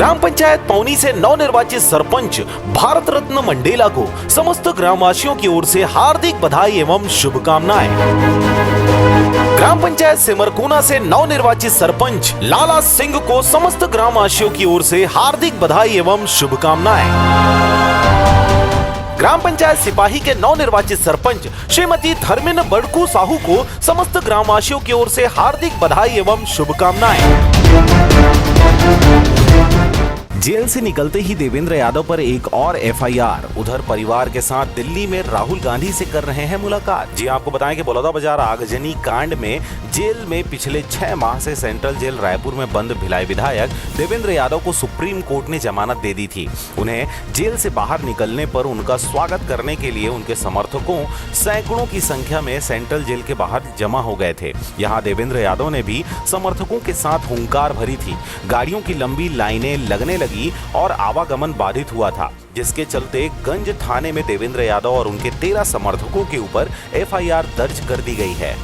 ग्राम पंचायत पौनी से नवनिर्वाचित सरपंच भारत रत्न मंडेला को समस्त ग्रामवासियों की ओर से हार्दिक बधाई एवं शुभकामनाएं। ग्राम पंचायत सिमरकोना से नवनिर्वाचित सरपंच लाला सिंह को समस्त ग्रामवासियों की ओर से हार्दिक बधाई एवं शुभकामनाएं। ग्राम पंचायत सिपाही के नवनिर्वाचित सरपंच श्रीमती धर्मिन बड़कू साहू को समस्त ग्रामवासियों की ओर से हार्दिक बधाई एवं शुभकामनाएं। जेल से निकलते ही देवेंद्र यादव पर एक और एफआईआर। उधर परिवार के साथ दिल्ली में राहुल गांधी से कर रहे हैं मुलाकात। जी आपको बताएं कि बलौदाबाजार आगजनी कांड में जेल में पिछले 6 माह से सेंट्रल जेल रायपुर में बंद भिलाई विधायक देवेंद्र यादव को सुप्रीम कोर्ट ने जमानत दे दी थी। उन्हें जेल से बाहर निकलने पर उनका स्वागत करने के लिए उनके समर्थकों सैकड़ों की संख्या में सेंट्रल जेल के बाहर जमा हो गए थे। यहाँ देवेंद्र यादव ने भी समर्थकों के साथ हुंकार भरी थी। गाड़ियों की लंबी लाइनें लगने लगी और आवागमन बाधित हुआ था, जिसके चलते गंज थाने में देवेंद्र यादव और उनके 13 समर्थकों के ऊपर एफआईआर दर्ज कर दी गई है।